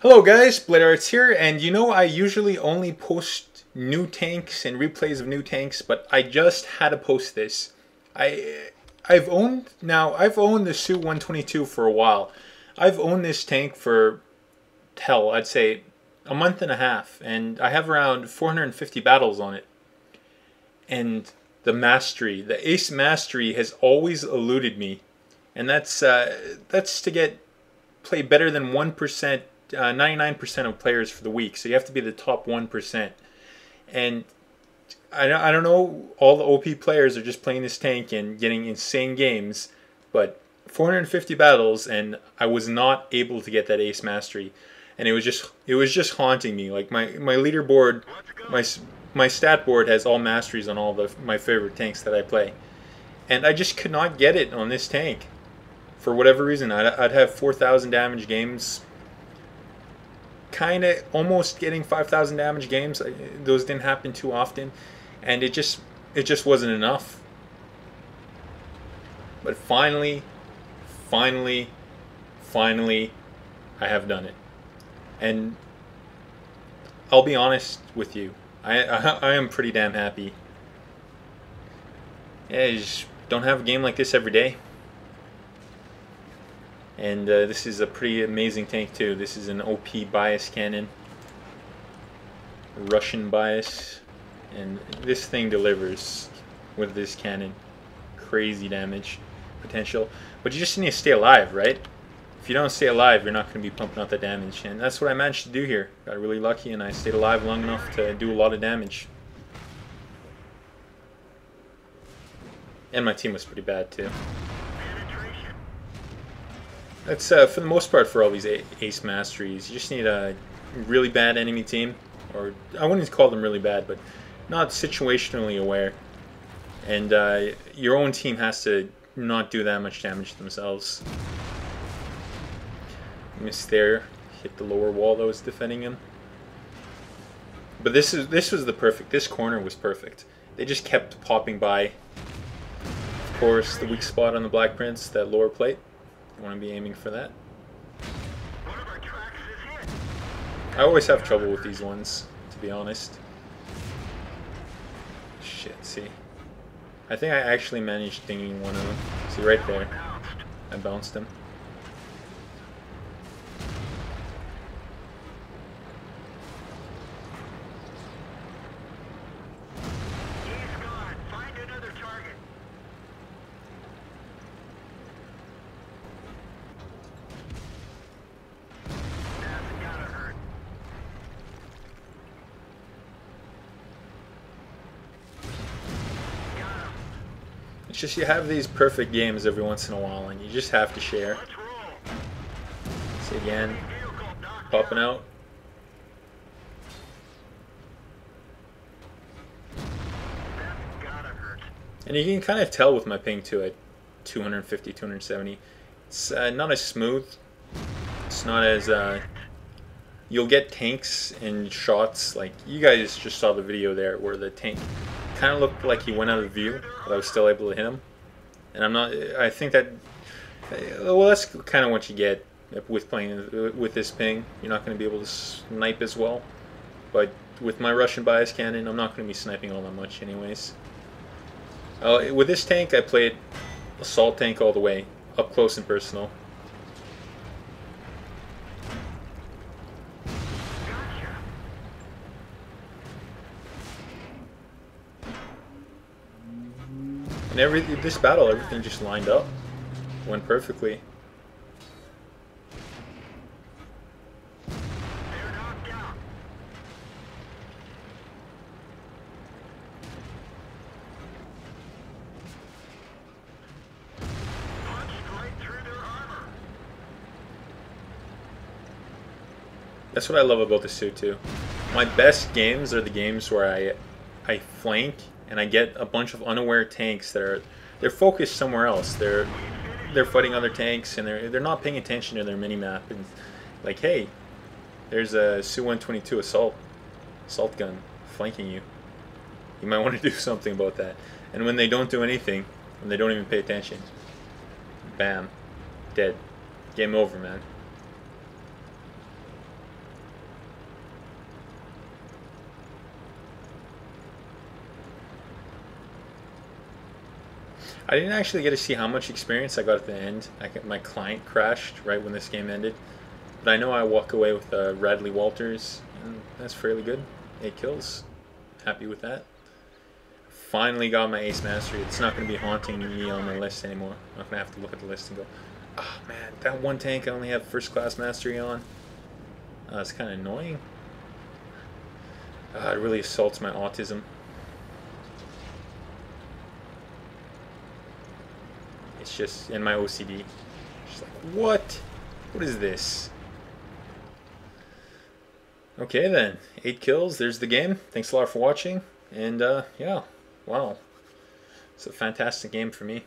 Hello guys, Blade Arts here, and you know I usually only post new tanks and replays of new tanks, but I just had to post this. I've owned the SU122 for a while. I've owned this tank for hell, I'd say a month and a half, and I have around 450 battles on it. And the ace mastery has always eluded me, and that's to play better than 1%. 99% of players for the week, so you have to be the top 1%. And I don't know, all the OP players are just playing this tank and getting insane games, but 450 battles and I was not able to get that ace mastery, and it was just haunting me. Like my leaderboard, my stat board has all masteries on all my favorite tanks that I play, and I just could not get it on this tank for whatever reason. I'd have 4,000 damage games, kind of almost getting 5,000 damage games. Those didn't happen too often, and it just wasn't enough. But finally, I have done it, and I'll be honest with you, I am pretty damn happy. Yeah, you just don't have a game like this every day. And this is a pretty amazing tank too. This is an OP bias cannon, Russian bias, and this thing delivers with this cannon. Crazy damage potential, but you just need to stay alive, right? If you don't stay alive, you're not going to be pumping out the damage, and that's what I managed to do here. Got really lucky, and I stayed alive long enough to do a lot of damage. And my team was pretty bad too. That's for the most part for all these ace masteries. You just need a really bad enemy team, or I wouldn't call them really bad, but not situationally aware. And your own team has to not do that much damage to themselves. Missed there, hit the lower wall that was defending him. But this was the perfect. This corner was perfect. They just kept popping by. Of course, the weak spot on the Black Prince, that lower plate. I want to be aiming for that. I always have trouble with these ones, to be honest. Shit, see. I think I actually managed dinging one of them. See, right there. I bounced him. It's just you have these perfect games every once in a while, and you just have to share. See again, popping out. And you can kind of tell with my ping too at 250, 270. It's not as smooth. It's not as you'll get tanks and shots, like you guys just saw the video there where the tank kind of looked like he went out of view, but I was still able to hit him. And I think that, well, that's kind of what you get with playing with this ping. You're not going to be able to snipe as well, but with my Russian bias cannon, I'm not going to be sniping all that much anyways. With this tank, I played assault tank all the way, up close and personal. And this battle, everything just lined up, went perfectly. That's what I love about this suit too. My best games are the games where I flank and I get a bunch of unaware tanks that they're focused somewhere else. They're fighting other tanks and they're not paying attention to their minimap, and like, hey, there's a SU122 assault gun flanking you. You might want to do something about that. And when they don't do anything, when they don't even pay attention, bam, dead. Game over, man. I didn't actually get to see how much experience I got at the end. My client crashed right when this game ended. But I know I walk away with Radley Walters, and that's fairly good. 8 kills. Happy with that. Finally got my ace mastery. It's not going to be haunting me on the list anymore. I'm not going to have to look at the list and go, oh man, that one tank I only have first class mastery on. It's kind of annoying. It really assaults my autism. It's just in my OCD. Just like, what? What is this? Okay then, 8 kills, there's the game. Thanks a lot for watching, and yeah, wow. It's a fantastic game for me.